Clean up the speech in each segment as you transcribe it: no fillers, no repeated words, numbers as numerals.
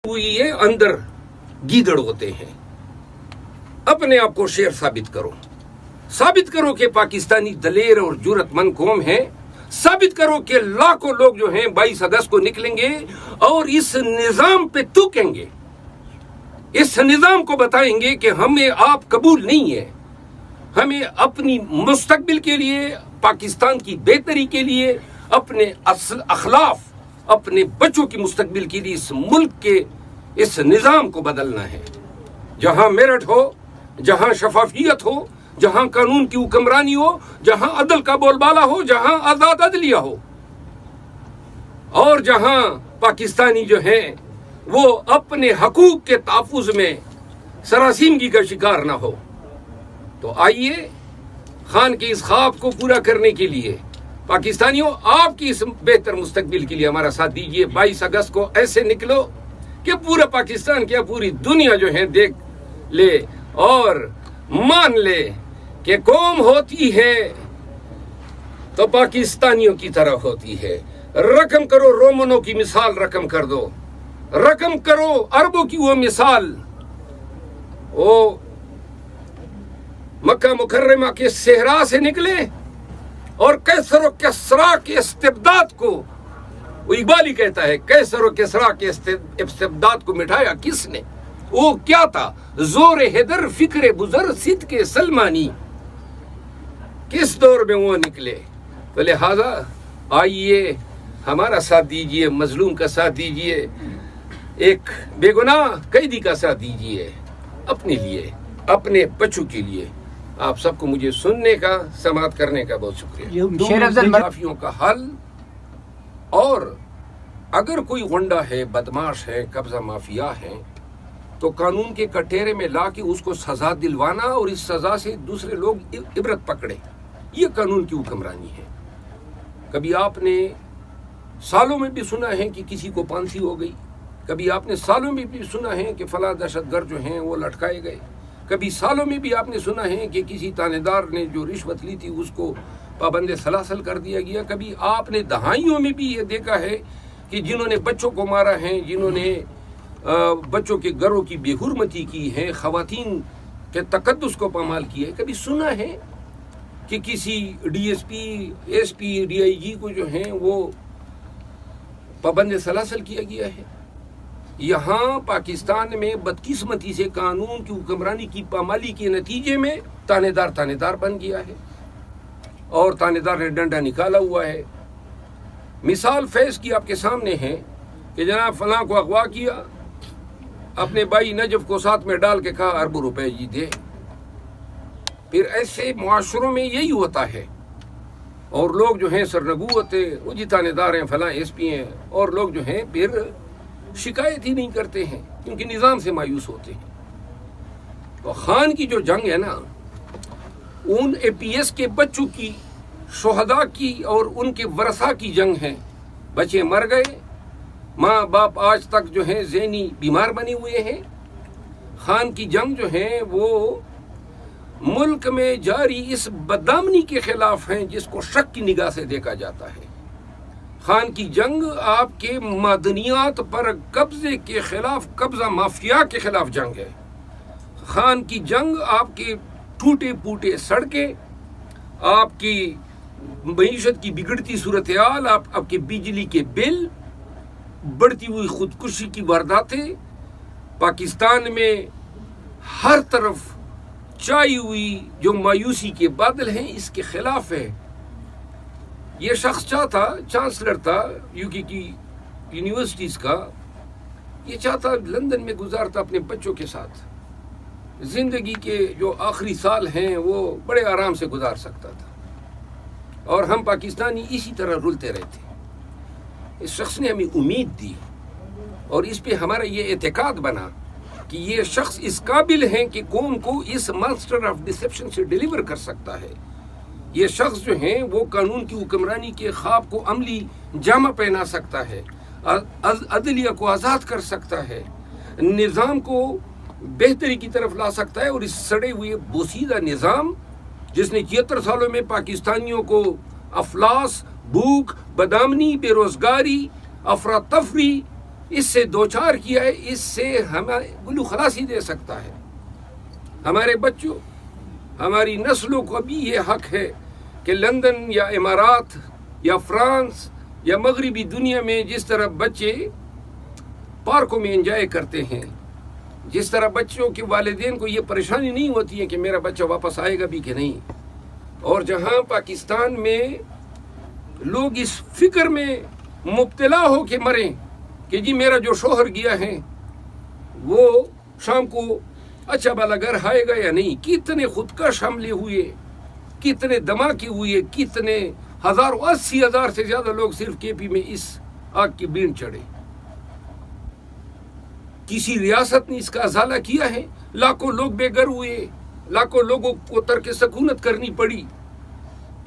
ये अंदर गीदड़ होते हैं। अपने आप को शेर साबित करो कि पाकिस्तानी दलेर और जुर्रतमंद कौम है। साबित करो कि लाखों लोग जो हैं 22 अगस्त को निकलेंगे और इस निजाम पे थूकेंगे, इस निजाम को बताएंगे कि हमें आप कबूल नहीं है। हमें अपनी मुस्तकबिल के लिए, पाकिस्तान की बेहतरी के लिए, अपने अखलाफ, अपने बच्चों की मुस्तकबिल के लिए इस मुल्क के इस निजाम को बदलना है। जहां मेरठ हो, जहां शफाफियत हो, जहां कानून की हुक्मरानी हो, जहां अदल का बोलबाला हो, जहां आजाद अदलिया हो, और जहां पाकिस्तानी जो हैं वो अपने हकूक के तहफ्फुज़ में सरासीमगी का शिकार ना हो। तो आइए खान के इस ख्वाब को पूरा करने के लिए, पाकिस्तानियों, आपकी इस बेहतर मुस्तकबिल के लिए हमारा साथ दीजिए। 22 अगस्त को ऐसे निकलो कि पूरा पाकिस्तान क्या पूरी दुनिया जो है देख ले और मान ले कि कौम होती है तो पाकिस्तानियों की तरह होती है। रकम करो, रोमनों की मिसाल रकम कर दो, रकम करो अरबों की वो मिसाल, वो मक्का मुकर्रमा के सहरा से निकले और कैसर और किस्रा के इस्तिबदाद को, वो इकबाली कहता है, कैसर और किस्रा के इस्तिबदाद को मिटाया किसने? वो क्या था? जोर हैदर, फिक्र बुजर, सिद्क़ सलमानी। किस दौर में वो निकले? तो लिहाजा आइए हमारा साथ दीजिए, मजलूम का साथ दीजिए, एक बेगुनाह कैदी का साथ दीजिए, अपने लिए, अपने बच्चों के लिए। आप सबको मुझे सुनने का, समाअत करने का बहुत शुक्रिया। माफियों का हल, और अगर कोई गुंडा है, बदमाश है, कब्जा माफिया है, तो कानून के कटघरे में ला के उसको सजा दिलवाना और इस सजा से दूसरे लोग इबरत पकड़े, ये कानून की हुक्मरानी है। कभी आपने सालों में भी सुना है कि किसी को फांसी हो गई, कभी आपने सालों में भी सुना है कि फला दहशतगर्द जो हैं वो लटकाए गए, कभी सालों में भी आपने सुना है कि किसी थानेदार ने जो रिश्वत ली थी उसको पाबंद सलासल कर दिया गया। कभी आपने दहाइयों में भी ये देखा है कि जिन्होंने बच्चों को मारा है, जिन्होंने बच्चों के घरों की बेहुरमती की है, ख़वातीन के तकद्दुस को पामाल किया है। कभी सुना है कि किसी डीएसपी, एसपी, डीआईजी को जो है वो पाबंद सलासल किया गया है? यहाँ पाकिस्तान में बदकिस्मती से कानून की हुक्मरानी की पामाली के नतीजे में थानेदार बन गया है और थानेदार ने डंडा निकाला हुआ है। मिसाल फैज की आपके सामने है कि जनाब फलां को अगवा किया, अपने भाई नजफ को साथ में डाल के कहा अरबों रुपए जी दे। फिर ऐसे मुआशरों में यही होता है, और लोग जो हैं सरनगू होते, वो जी थानेदार हैं, फलां एसपी हैं, और लोग जो हैं फिर शिकायत ही नहीं करते हैं क्योंकि निज़ाम से मायूस होते हैं। तो खान की जो जंग है ना, उन एपीएस के बच्चों की, शोहदा की और उनके वरसा की जंग है। बच्चे मर गए, माँ बाप आज तक जो है ज़हनी बीमार बने हुए हैं। खान की जंग जो है वो मुल्क में जारी इस बदनामी के खिलाफ है जिसको शक की निगाह से देखा जाता है। खान की जंग आपके मादनियात पर कब्जे के खिलाफ, कब्जा माफिया के खिलाफ जंग है। खान की जंग आपके टूटे फूटे सड़कें, आपकी मईशत की बिगड़ती सूरत हाल, आपके बिजली के बिल, बढ़ती हुई खुदकुशी की वारदातें, पाकिस्तान में हर तरफ छाई हुई जो मायूसी के बादल हैं, इसके खिलाफ है। ये शख्स चाहता, चांसलर था यूके की यूनिवर्सिटीज़ का, ये चाहता लंदन में गुजारता अपने बच्चों के साथ, ज़िंदगी के जो आखिरी साल हैं वो बड़े आराम से गुजार सकता था, और हम पाकिस्तानी इसी तरह रुलते रहते। इस शख्स ने हमें उम्मीद दी और इस पे हमारा ये एतकाद बना कि ये शख्स इस काबिल है कि कौम को इस मास्टर ऑफ डिसेप्शन से डिलीवर कर सकता है। ये शख्स जो है वो कानून की हुक्मरानी के ख्वाब को अमली जामा पहना सकता है, अदलिया को आज़ाद कर सकता है, निज़ाम को बेहतरी की तरफ ला सकता है। और इस सड़े हुए बोसीदा निज़ाम जिसने 76 सालों में पाकिस्तानियों को अफलास, भूख, बदआमनी, बेरोज़गारी, अफरा तफरी اس سے دوچار کیا ہے، اس سے ہمیں گلو خلاصی دے سکتا ہے۔ ہمارے بچوں، ہماری نسلوں کو بھی یہ حق ہے کہ لندن یا امارات یا فرانس یا مغربی دنیا میں جس طرح بچے پارکوں میں انجوائے کرتے ہیں، جس طرح بچوں کے والدین کو یہ پریشانی نہیں ہوتی ہے کہ میرا بچہ واپس آئے گا بھی کہ نہیں، اور جہاں پاکستان میں لوگ اس فکر میں مبتلا ہو کے مریں کہ جی میرا جو شوہر گیا ہے وہ شام کو اچھا بھلا گھر آئے گا یا نہیں، کتنے خودکش حملے ہوئے، کتنے دھماکے ہوئے، کتنے 80,000 سے زیادہ لوگ صرف کے پی میں اس آگ کی بین چڑھے۔ کسی ریاست نے اس کا ازالہ کیا ہے؟ لاکھوں لوگ بے گھر ہوئے، لاکھوں لوگوں کو ترک سکونت کرنی پڑی،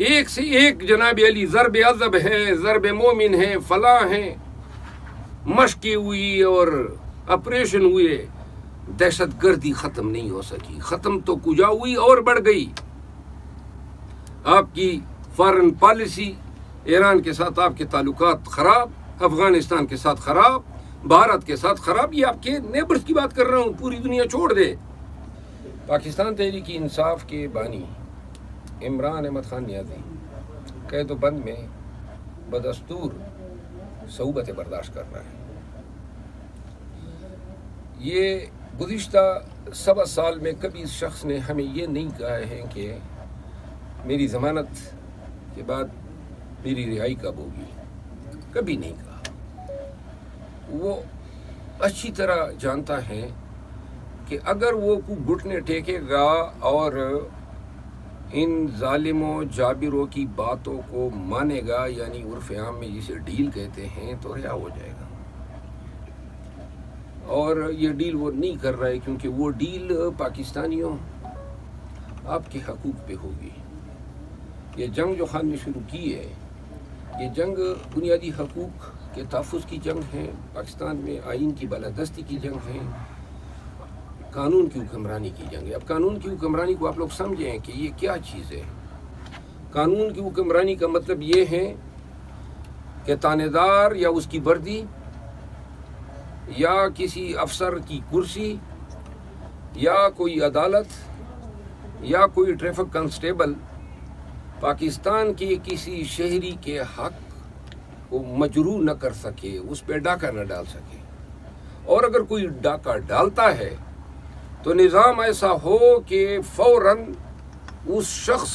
ایک سے ایک جناب علی ضرب عذب ہے، ضرب مومن ہے، فلاں ہیں، مشقیں ہوئی اور آپریشن ہوئے، دہشت گردی ختم نہیں ہو سکی، ختم تو کجا ہوئی اور بڑھ گئی۔ آپ کی فارن پالیسی، ایران کے ساتھ آپ کے تعلقات خراب، افغانستان کے ساتھ خراب، بھارت کے ساتھ خراب، یہ آپ کے نیبرز کی بات کر رہا ہوں، پوری دنیا چھوڑ دے۔ پاکستان تحریک انصاف کے بانی عمران احمد خان نیازی قید و بند میں بدستور صعوبت برداشت کر رہا ہے۔ یہ گزشتہ 7 سال میں کبھی اس شخص نے ہمیں یہ نہیں کہا ہے کہ میری ضمانت کے بعد میری رہائی کب ہوگی، کبھی نہیں کہا۔ وہ اچھی طرح جانتا ہے کہ اگر وہ گھٹنے ٹیکے گا اور ان ظالموں جابروں کی باتوں کو مانے گا، یعنی عرف عام میں جسے ڈیل کہتے ہیں، تو رہا ہو جائے گا۔ اور یہ ڈیل وہ نہیں کر رہا ہے کیونکہ وہ ڈیل پاکستانیوں آپ کے حقوق پہ ہوگی۔ یہ جنگ جو خان نے شروع کی ہے، یہ جنگ بنیادی حقوق کے تحفظ کی جنگ ہے، پاکستان میں آئین کی بالادستی کی جنگ ہے، قانون کی حکمرانی کی جنگ ہے۔ اب قانون کی حکمرانی کو آپ لوگ سمجھیں کہ یہ کیا چیز ہے۔ قانون کی حکمرانی کا مطلب یہ ہے کہ تانے دار یا اس کی وردی یا کسی افسر کی کرسی یا کوئی عدالت یا کوئی ٹریفک کانسٹیبل پاکستان کے کسی شہری کے حق کو مجروح نہ کر سکے، اس پہ ڈاکہ نہ ڈال سکے، اور اگر کوئی ڈاکہ ڈالتا ہے تو نظام ایسا ہو کہ فوراً اس شخص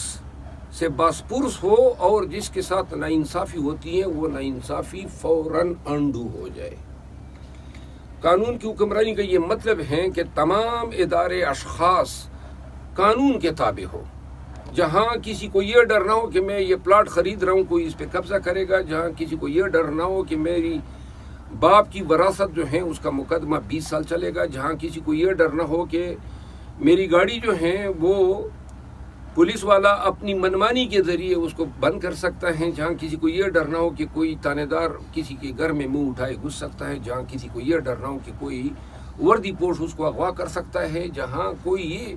سے باسپرس ہو اور جس کے ساتھ ناانصافی ہوتی ہے وہ ناانصافی فوراً انڈو ہو جائے۔ قانون کی حکمرانی کا یہ مطلب ہے کہ تمام ادارے اشخاص قانون کے تابع ہو، جہاں کسی کو یہ ڈر نہ ہو کہ میں یہ پلاٹ خرید رہا ہوں کوئی اس پہ قبضہ کرے گا، جہاں کسی کو یہ ڈر نہ ہو کہ میری باپ کی وراثت جو ہے اس کا مقدمہ 20 سال چلے گا، جہاں کسی کو یہ ڈر نہ ہو کہ میری گاڑی جو ہے وہ پولیس والا اپنی منمانی کے ذریعے اس کو بند کر سکتا ہے، جہاں کسی کو یہ ڈر نہ ہو کہ کوئی تانے دار کسی کے گھر میں منہ اٹھائے گھس سکتا ہے، جہاں کسی کو یہ ڈر نہ ہو کہ کوئی وردی پوش اس کو اغوا کر سکتا ہے، جہاں کوئی یہ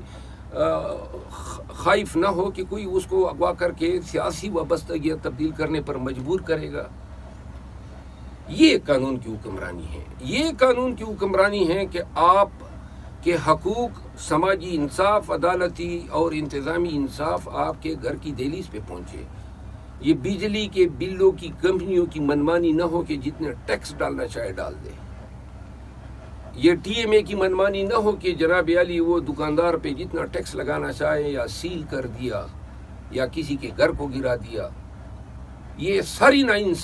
خائف نہ ہو کہ کوئی اس کو اغوا کر کے سیاسی وابستگیاں تبدیل کرنے پر مجبور کرے گا۔ یہ قانون کی حکمرانی ہے۔ یہ قانون کی حکمرانی ہے کہ آپ کے حقوق، سماجی انصاف، عدالتی اور انتظامی انصاف آپ کے گھر کی دہلیز پہ پہنچے۔ یہ بجلی کے بلوں کی کمپنیوں کی منمانی نہ ہو کہ جتنے ٹیکس ڈالنا چاہے ڈال دے۔ یہ ٹی ایم اے کی منمانی نہ ہو کہ جناب علی وہ دکاندار پہ جتنا ٹیکس لگانا چاہے یا سیل کر دیا یا کسی کے گھر کو گرا دیا۔ یہ ساری ناانصافی